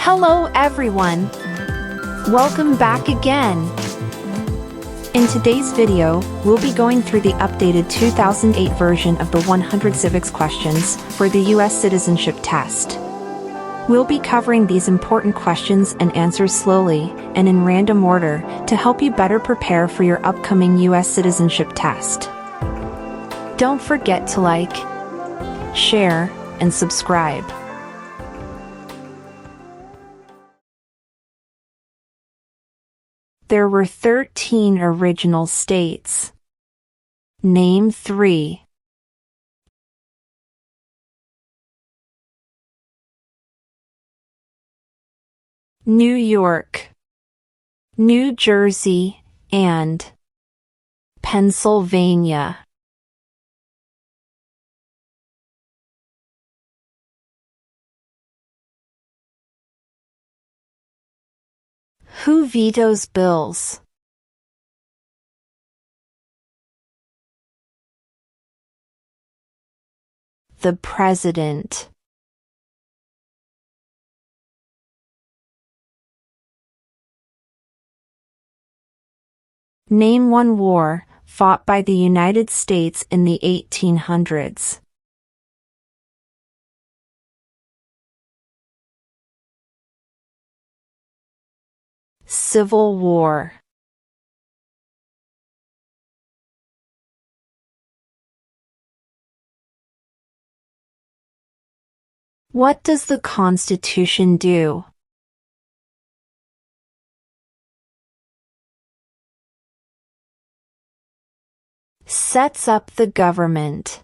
Hello everyone! Welcome back again! In today's video, we'll be going through the updated 2008 version of the 100 civics questions for the U.S. citizenship test. We'll be covering these important questions and answers slowly and in random order to help you better prepare for your upcoming U.S. citizenship test. Don't forget to like, share, and subscribe. There were 13 original states. Name 3. New York, New Jersey, and Pennsylvania. Who vetoes bills? The President. Name one war fought by the United States in the 1800s. Civil War. What does the Constitution do? Sets up the government.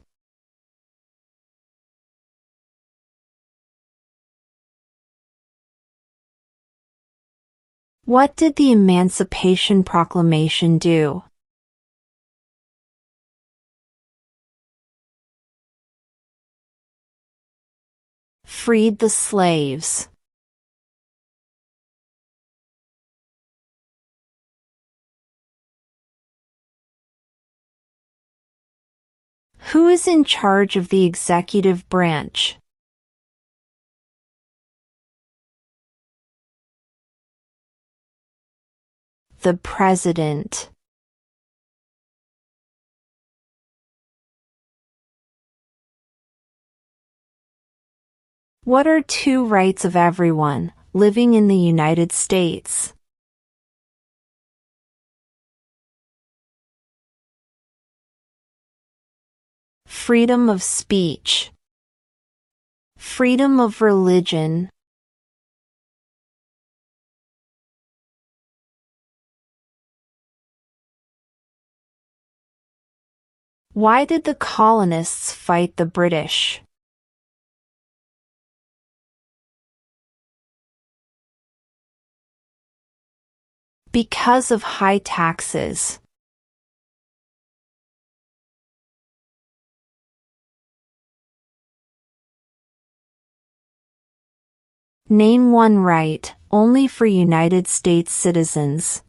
What did the Emancipation Proclamation do? Freed the slaves. Who is in charge of the executive branch? The President. What are two rights of everyone living in the United States? Freedom of speech. Freedom of religion. Why did the colonists fight the British? Because of high taxes. Name one right only for United States citizens.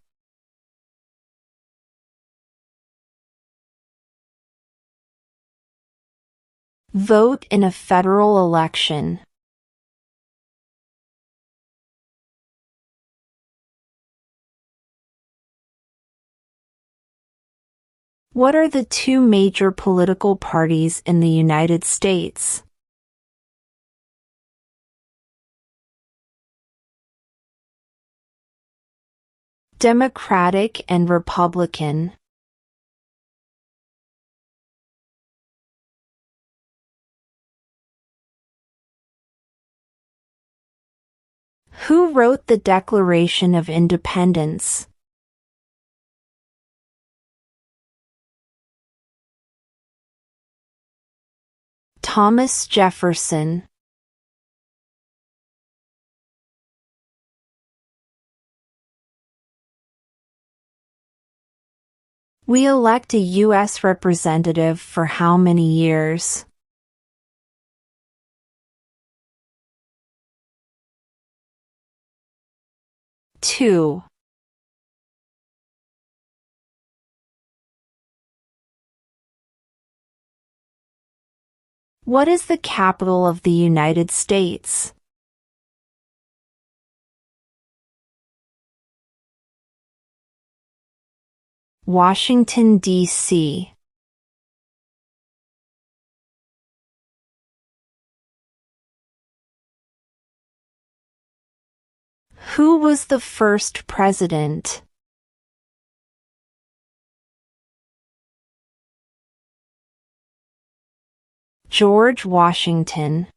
Vote in a federal election. What are the two major political parties in the United States? Democratic and Republican. Who wrote the Declaration of Independence? Thomas Jefferson. We elect a U.S. representative for how many years? 2. What is the capital of the United States? Washington, D.C. Who was the first president? George Washington.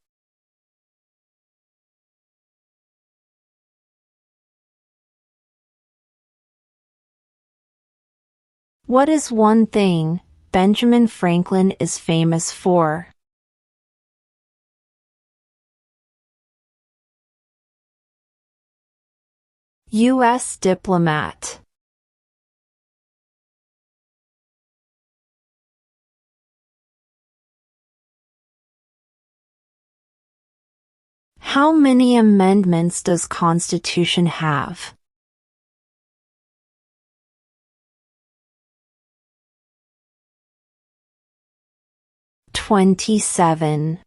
What is one thing Benjamin Franklin is famous for? U.S. diplomat. How many amendments does Constitution have? 27.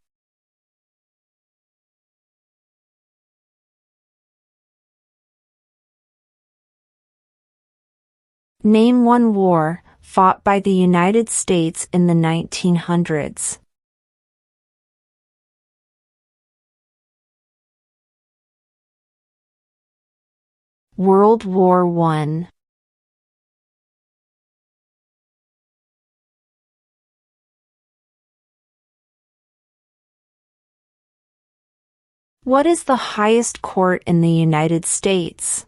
Name one war fought by the United States in the 1900s. World War I. What is the highest court in the United States?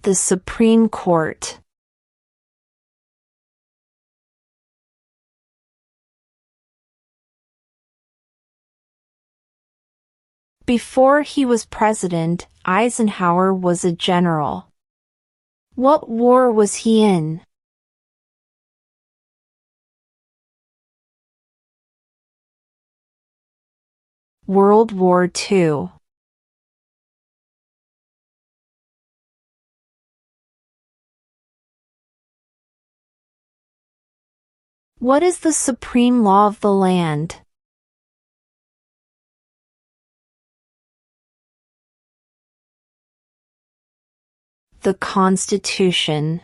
The Supreme Court. Before he was president, Eisenhower was a general. What war was he in? World War II. What is the supreme law of the land? The Constitution.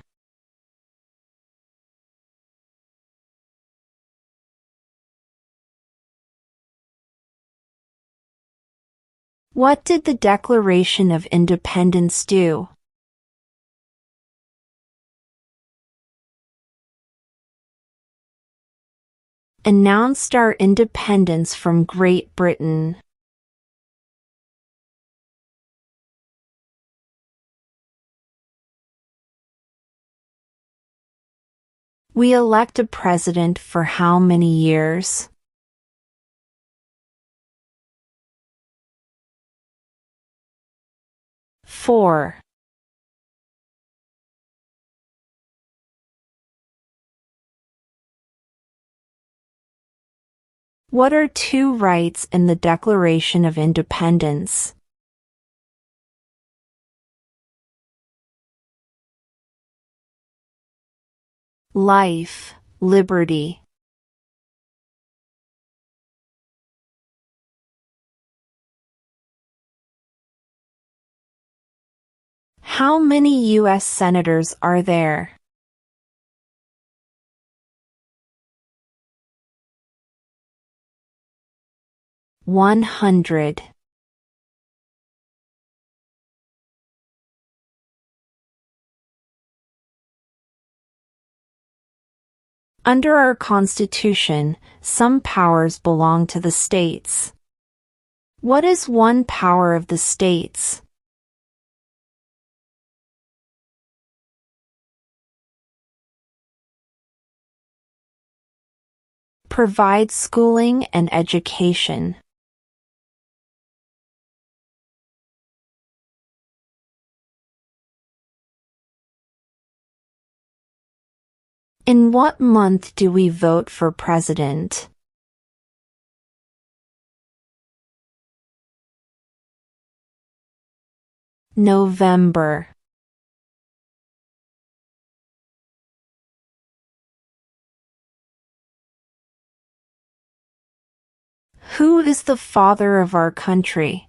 What did the Declaration of Independence do? Announced our independence from Great Britain. We elect a president for how many years? 4. What are two rights in the Declaration of Independence? Life, liberty. How many U.S. senators are there? 100. Under our Constitution, some powers belong to the states. What is one power of the states? Provide schooling and education. In what month do we vote for president? November. Who is the father of our country?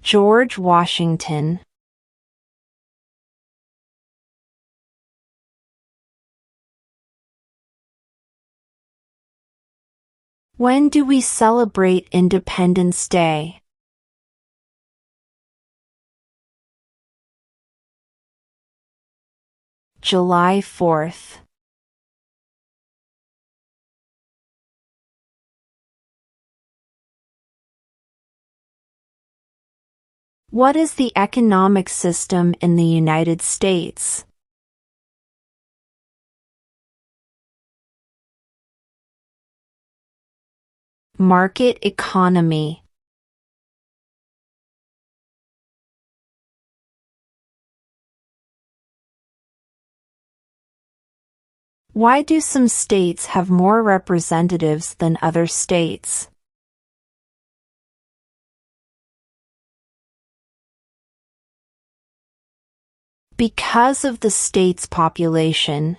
George Washington. When do we celebrate Independence Day? July 4th. What is the economic system in the United States? Market economy. Why do some states have more representatives than other states? Because of the state's population.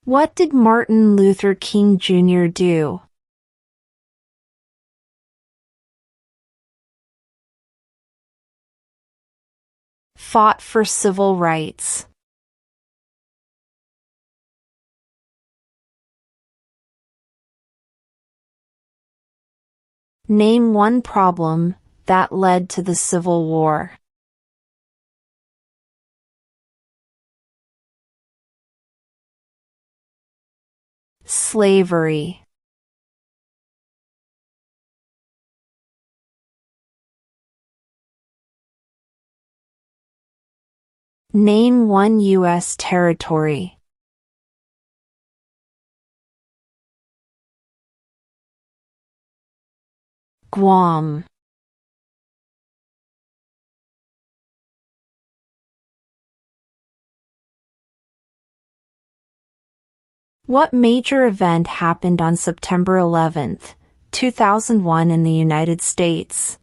What did Martin Luther King Jr. do? Fought for civil rights. Name one problem that led to the Civil War. Slavery. Name one U.S. territory. Guam. What major event happened on September 11, 2001 in the United States?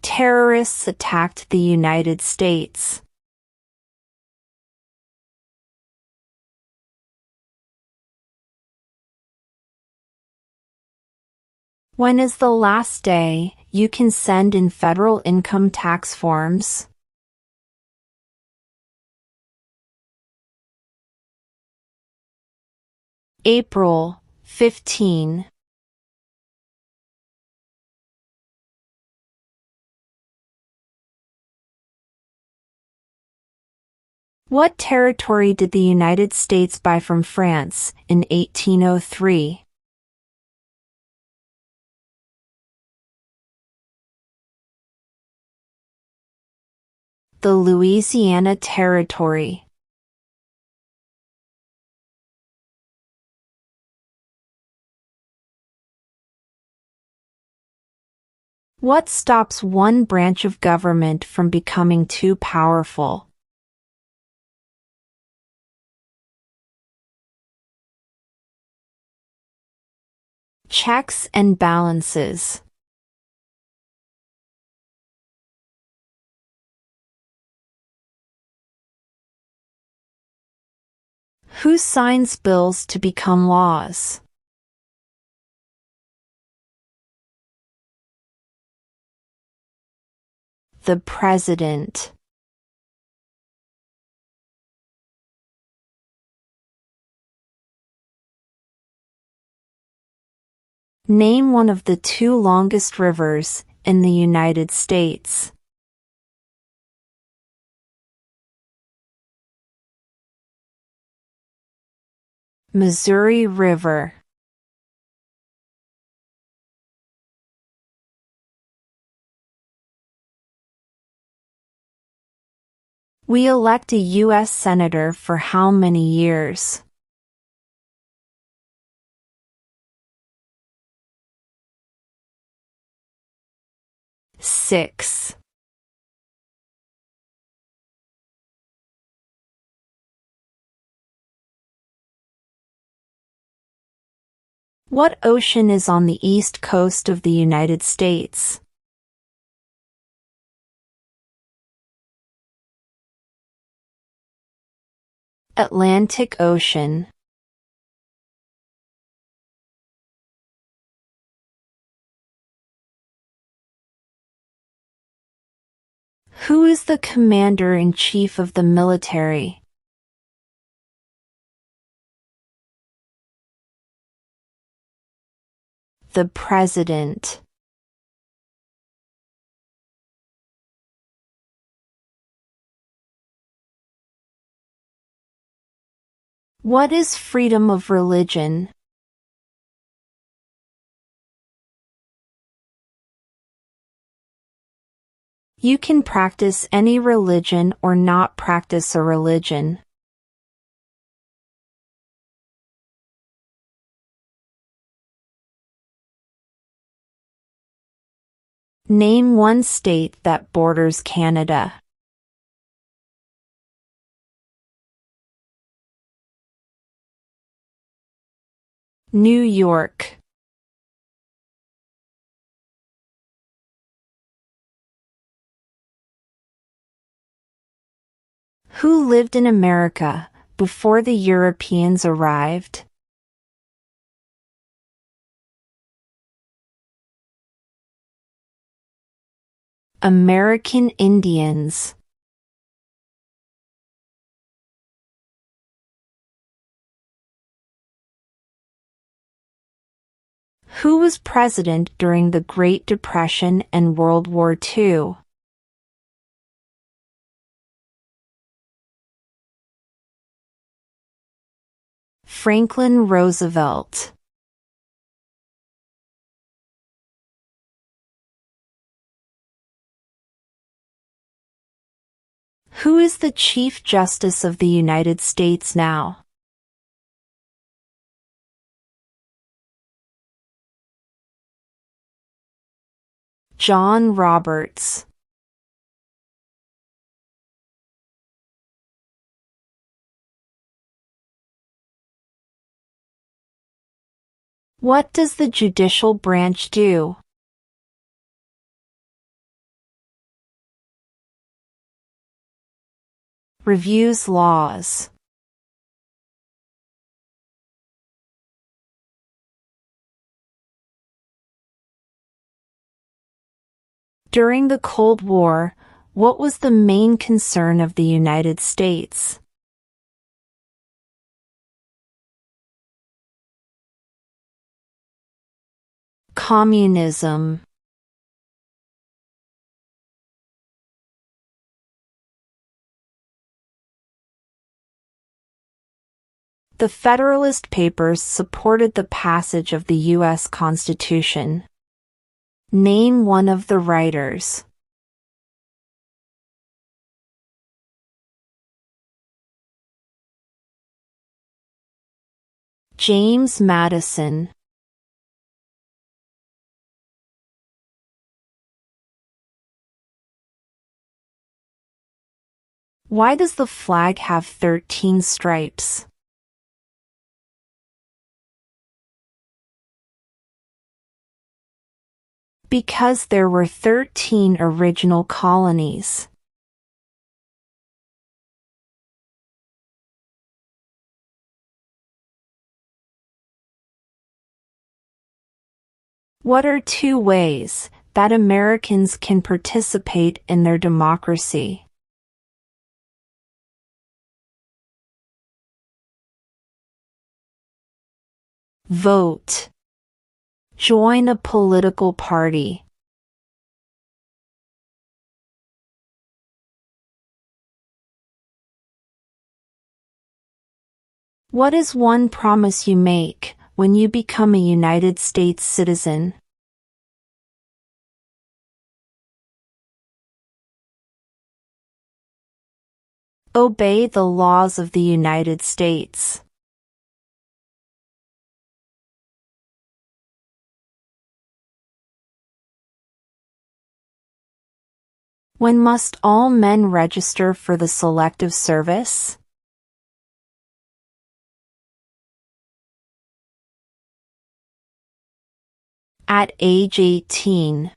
Terrorists attacked the United States. When is the last day you can send in federal income tax forms? April 15. What territory did the United States buy from France in 1803? The Louisiana Territory. What stops one branch of government from becoming too powerful? Checks and balances. Who signs bills to become laws? The President. Name one of the two longest rivers in the United States. Missouri River. We elect a U.S. Senator for how many years? 6. What ocean is on the east coast of the United States? Atlantic Ocean. Who is the commander-in-chief of the military? The President. What is freedom of religion? You can practice any religion or not practice a religion. Name one state that borders Canada. New York. Who lived in America before the Europeans arrived? American Indians. Who was president during the Great Depression and World War II? Franklin Roosevelt. Who is the Chief Justice of the United States now? John Roberts. What does the judicial branch do? Reviews laws. During the Cold War, what was the main concern of the United States? Communism. The Federalist Papers supported the passage of the U.S. Constitution. Name one of the writers. James Madison. Why does the flag have 13 stripes? Because there were 13 original colonies. What are 2 ways that Americans can participate in their democracy? Vote. Join a political party. What is one promise you make when you become a United States citizen? Obey the laws of the United States. When must all men register for the Selective Service? At age 18.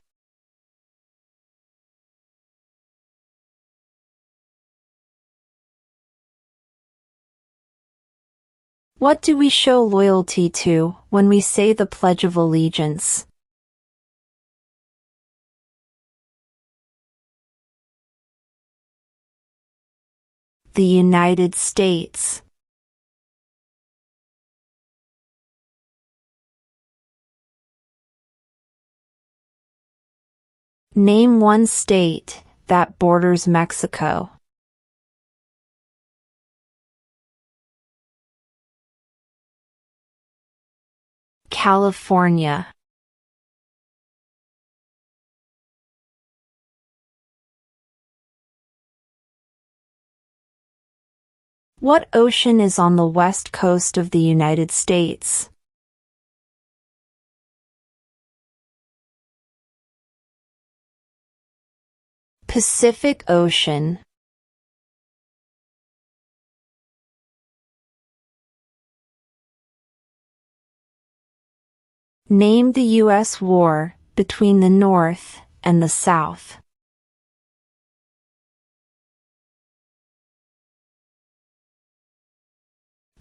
What do we show loyalty to when we say the Pledge of Allegiance? The United States. Name one state that borders Mexico. California. What ocean is on the west coast of the United States? Pacific Ocean. Name the U.S. war between the North and the South.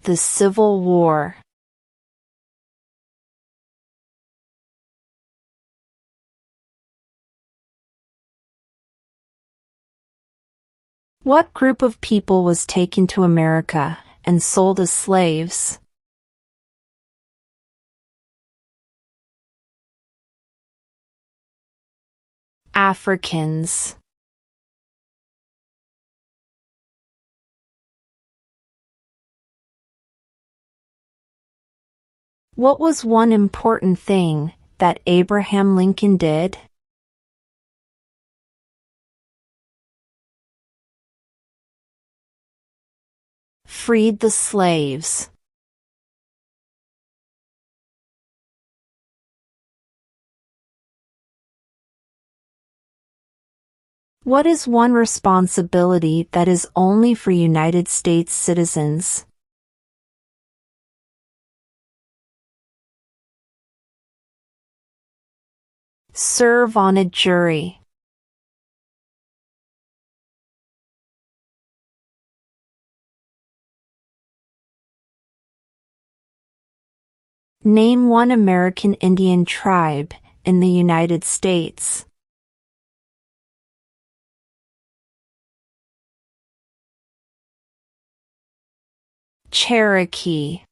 The Civil War. What group of people was taken to America and sold as slaves? Africans. What was one important thing that Abraham Lincoln did? Freed the slaves. What is one responsibility that is only for United States citizens? Serve on a jury. Name one American Indian tribe in the United States. Cherokee.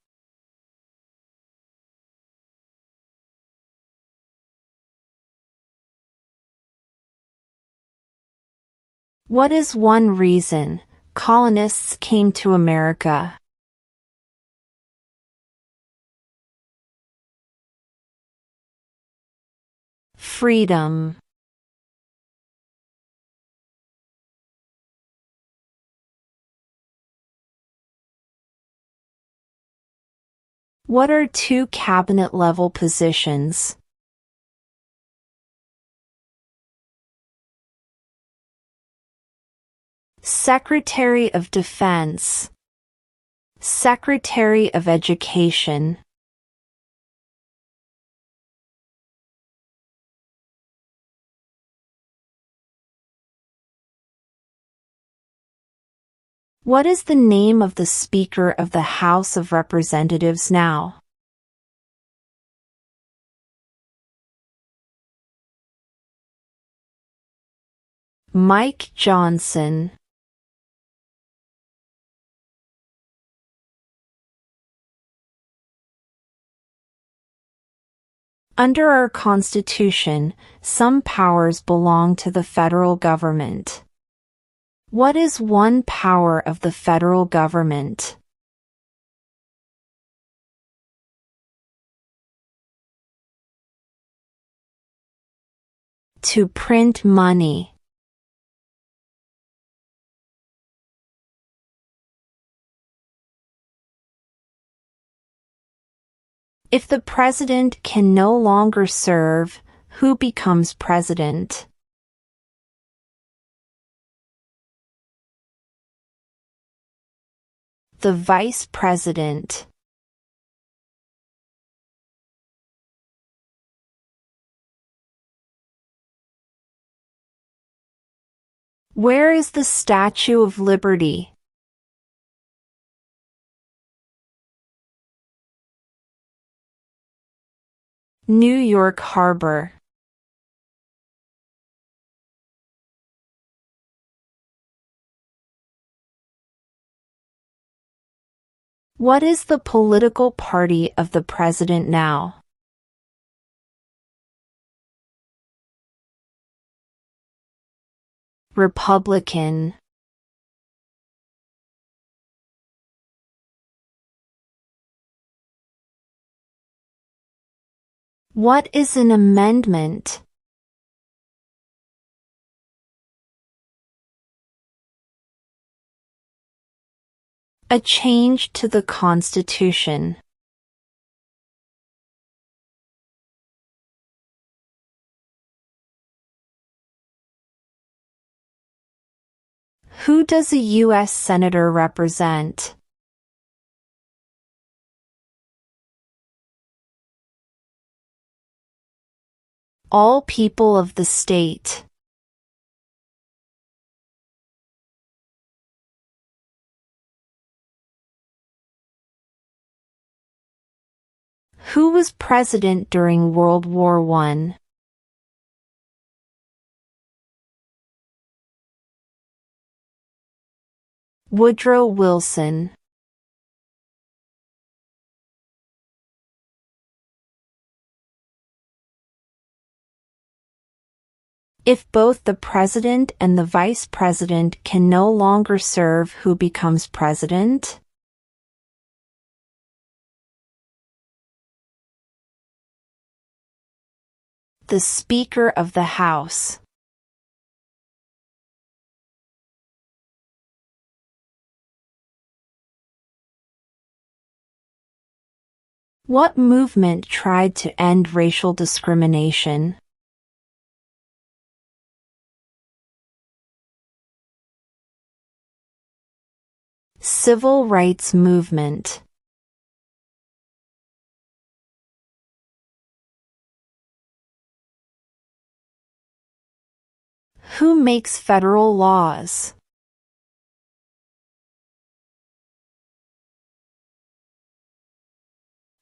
What is one reason colonists came to America? Freedom. What are two cabinet-level positions? Secretary of Defense. Secretary of Education. What is the name of the Speaker of the House of Representatives now? Mike Johnson. Under our Constitution, some powers belong to the federal government. What is one power of the federal government? To print money. If the president can no longer serve, who becomes president? The vice president. Where is the Statue of Liberty? New York Harbor. What is the political party of the president now? Republican. What is an amendment? A change to the Constitution. Who does a U.S. Senator represent? All people of the state. Who was president during World War I? Woodrow Wilson. If both the president and the vice president can no longer serve, who becomes president? The Speaker of the House. What movement tried to end racial discrimination? Civil rights movement. Who makes federal laws?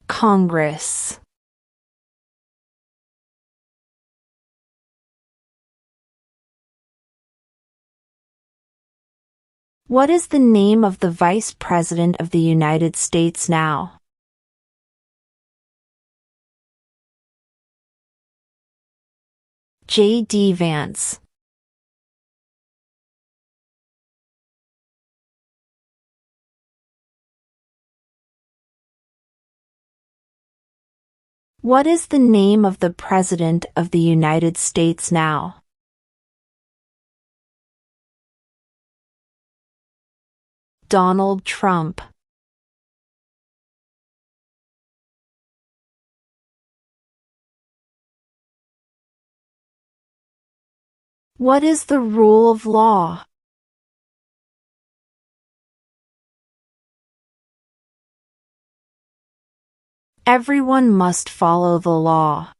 Congress. What is the name of the Vice President of the United States now? J.D. Vance. What is the name of the President of the United States now? Donald Trump. What is the rule of law? Everyone must follow the law.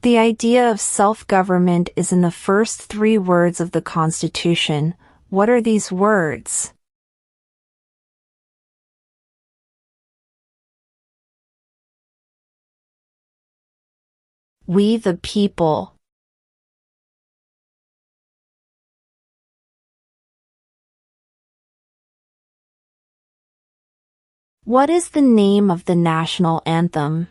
The idea of self-government is in the first 3 words of the Constitution. What are these words? We the people. What is the name of the national anthem?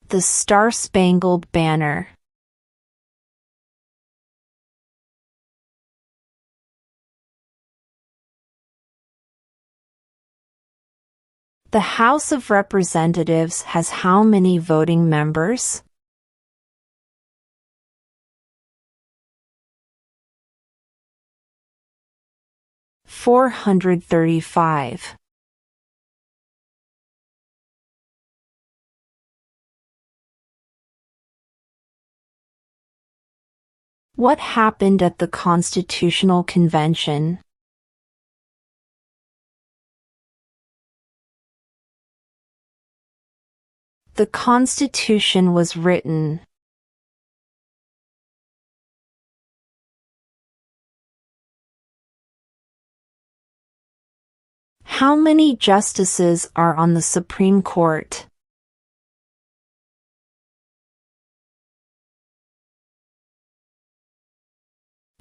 The Star-Spangled Banner. The House of Representatives has how many voting members? $435. What happened at the Constitutional Convention? the Constitution was written? How many justices are on the Supreme Court?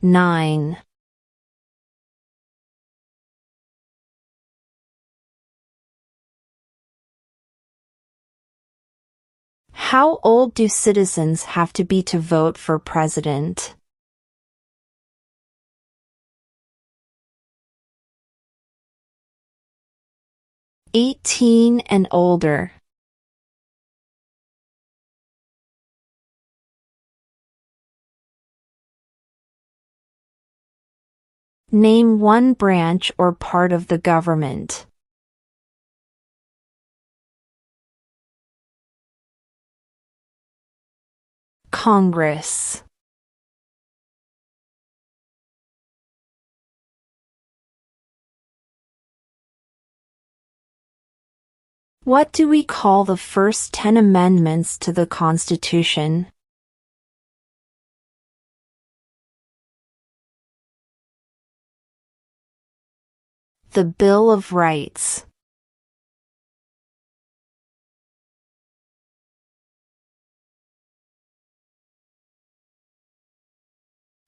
Nine. How old do citizens have to be to vote for president? 18 and older. Name one branch or part of the government. Congress. What do we call the first 10 amendments to the Constitution? The Bill of Rights.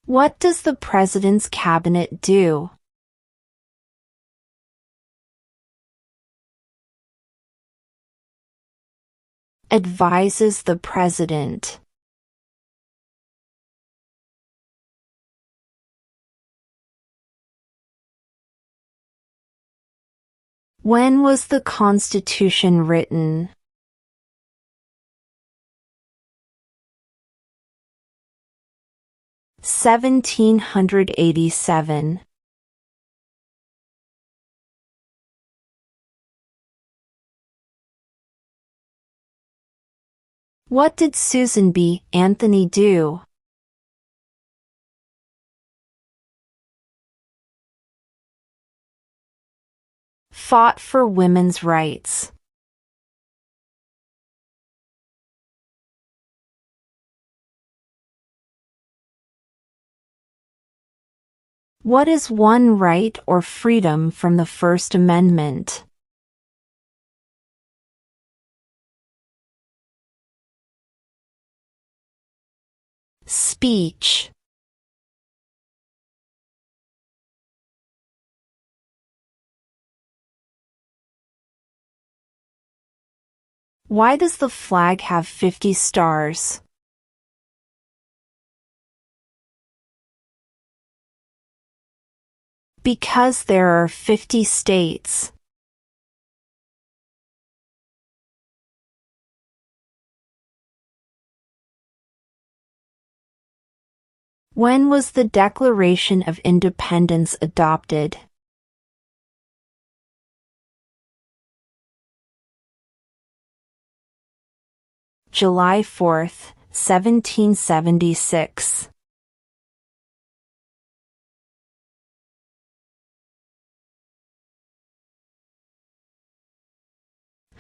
What does the President's Cabinet do? Advises the President. When was the Constitution written? (1787). What did Susan B. Anthony do? Fought for women's rights. What is one right or freedom from the First Amendment? Speech. Why does the flag have 50 stars? Because there are 50 states. When was the Declaration of Independence adopted? July 4, 1776.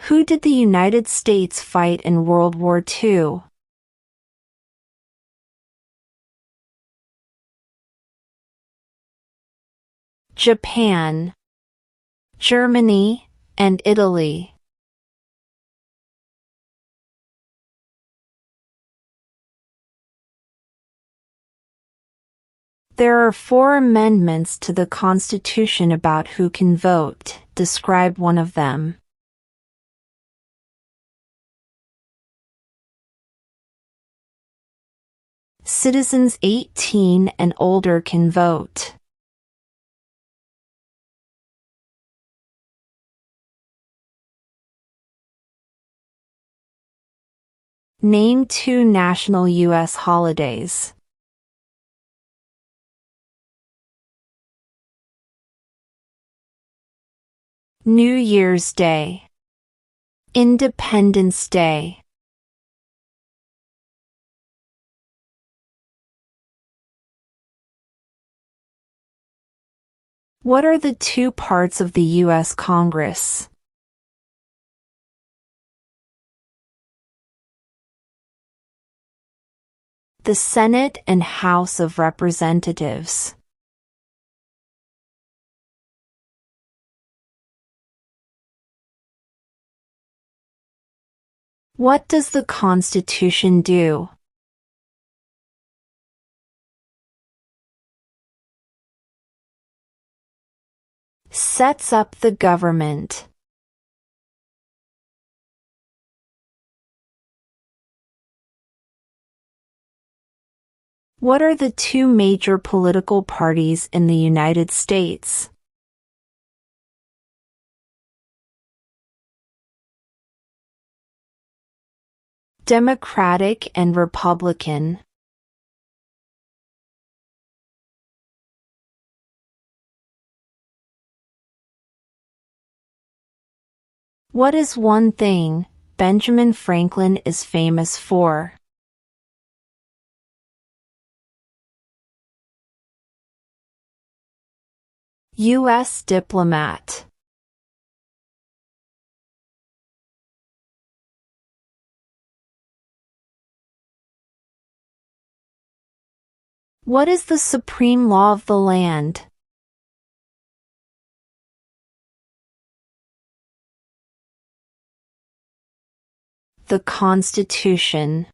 Who did the United States fight in World War II? Japan, Germany, and Italy. There are 4 amendments to the Constitution about who can vote. Describe one of them. Citizens 18 and older can vote. Name 2 national U.S. holidays. New Year's Day. Independence Day. What are the 2 parts of the U.S. Congress? the Senate and House of Representatives? What does the Constitution do? Sets up the government. What are the two major political parties in the United States? Democratic and Republican. What is one thing Benjamin Franklin is famous for? U.S. diplomat. What is the supreme law of the land? The Constitution.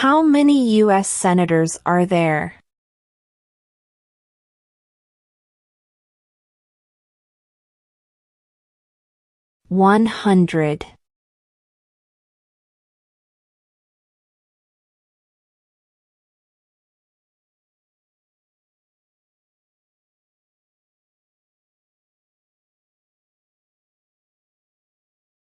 How many U.S. senators are there? 100.